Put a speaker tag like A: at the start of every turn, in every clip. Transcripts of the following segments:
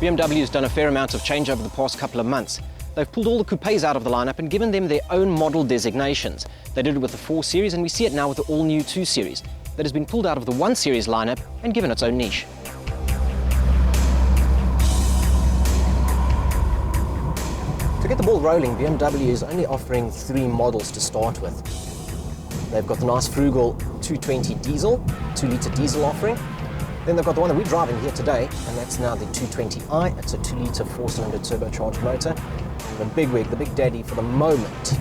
A: BMW's done a fair amount of change over the past couple of months. They've pulled all the coupes out of the lineup and given them their own model designations. They did it with the 4 Series, and we see it now with the all-new 2 Series. That has been pulled out of the 1 Series lineup and given its own niche. To get the ball rolling, BMW is only offering 3 models to start with. They've got the nice frugal 220 diesel, 2-litre diesel offering. Then they've got the one that we're driving here today, and that's now the 220i. It's a 2-litre 4-cylinder turbocharged motor. And the bigwig, the big daddy for the moment,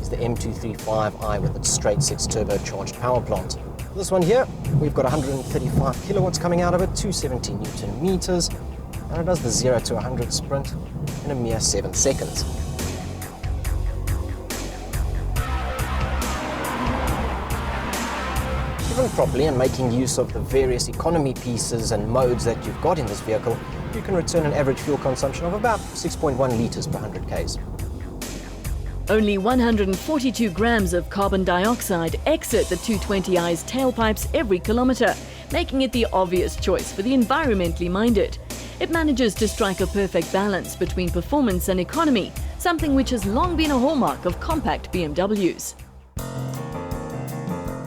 A: is the M235i with its straight 6 turbocharged power plant. This one here, we've got 135 kilowatts coming out of it, 270 Newton meters, and it does the 0 to 100 sprint in a mere 7 seconds. Driven properly and making use of the various economy pieces and modes that you've got in this vehicle, you can return an average fuel consumption of about 6.1 litres per 100 k's.
B: Only 142 grams of carbon dioxide exit the 220i's tailpipes every kilometre, making it the obvious choice for the environmentally minded. It manages to strike a perfect balance between performance and economy, something which has long been a hallmark of compact BMWs.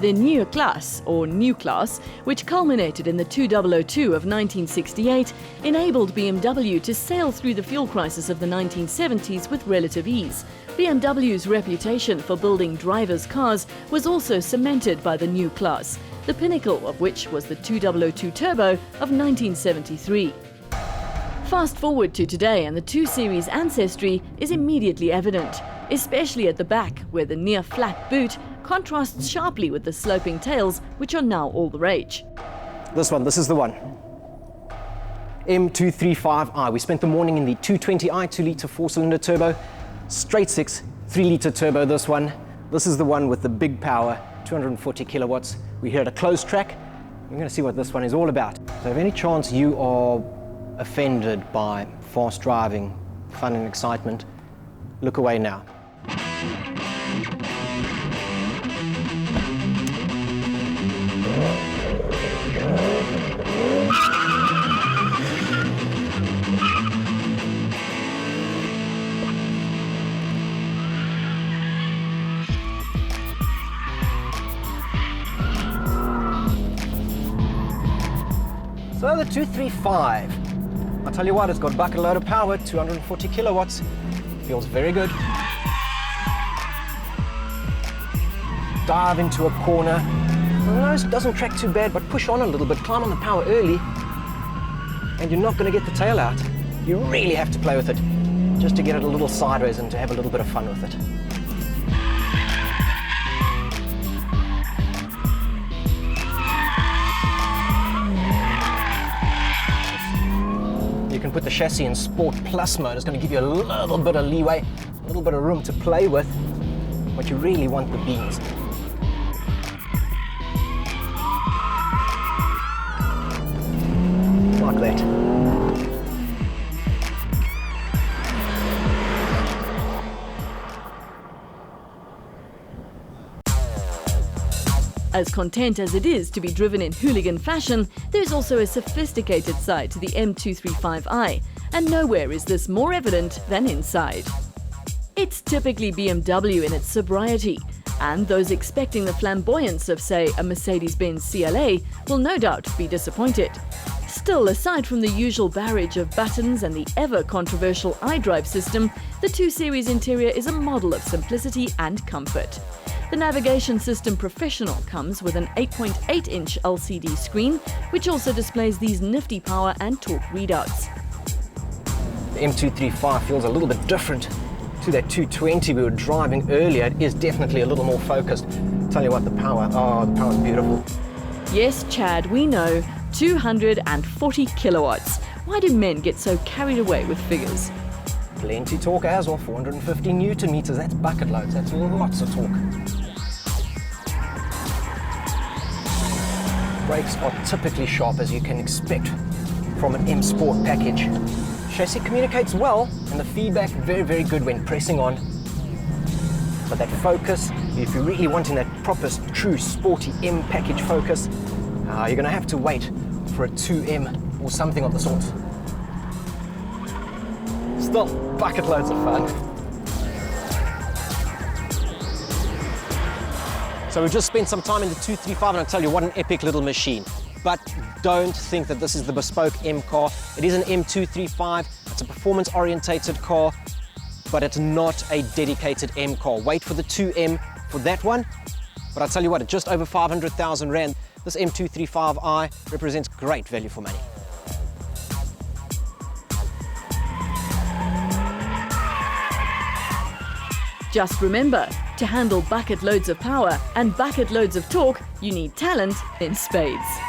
B: The New Class, or New Class, which culminated in the 2002 of 1968, enabled BMW to sail through the fuel crisis of the 1970s with relative ease. BMW's reputation for building drivers' cars was also cemented by the New Class, the pinnacle of which was the 2002 Turbo of 1973. Fast forward to today, and the 2 Series ancestry is immediately evident, especially at the back, where the near-flat boot contrasts sharply with the sloping tails, which are now all the rage.
A: This is the one. M235i. We spent the morning in the 220i 2-litre 4-cylinder turbo, straight 6, 3-litre turbo this one. This is the one with the big power, 240 kilowatts. We're here at a closed track. We're going to see what this one is all about. So if any chance you are offended by fast driving, fun and excitement, look away now. So the 235, I'll tell you what, it's got a bucket load of power, 240 kilowatts, feels very good. Dive into a corner, the nose doesn't track too bad, but push on a little bit, climb on the power early, and you're not going to get the tail out. You really have to play with it, just to get it a little sideways and to have a little bit of fun with it. You can put the chassis in Sport Plus mode. It's going to give you a little bit of leeway, a little bit of room to play with, but you really want the beans. Like that.
B: As content as it is to be driven in hooligan fashion, there's also a sophisticated side to the M235i, and nowhere is this more evident than inside. It's typically BMW in its sobriety, and those expecting the flamboyance of, say, a Mercedes-Benz CLA will no doubt be disappointed. Still, aside from the usual barrage of buttons and the ever-controversial iDrive system, the 2 Series interior is a model of simplicity and comfort. The navigation system Professional comes with an 8.8-inch LCD screen, which also displays these nifty power and torque readouts.
A: The M235 feels a little bit different to that 220 we were driving earlier. It is definitely a little more focused. Tell you what, the power's beautiful.
B: Yes, Chad, we know, 240 kilowatts. Why do men get so carried away with figures?
A: Plenty torque as well, 450 Newton meters. That's bucket loads, that's lots of torque. Brakes are typically sharp, as you can expect from an M Sport package. Chassis communicates well, and the feedback very, very good when pressing on. But that focus, if you're really wanting that proper, true, sporty M package focus, you're going to have to wait for a 2M or something of the sort. Still, bucket loads of fun. So we've just spent some time in the 235 and I'll tell you what an epic little machine. But don't think that this is the bespoke M car. It is an M235, it's a performance-orientated car, but it's not a dedicated M car. Wait for the 2M for that one. But I'll tell you what, at just over 500,000 Rand, this M235i represents great value for money.
B: Just remember, to handle bucket loads of power and bucket loads of torque, you need talent in spades.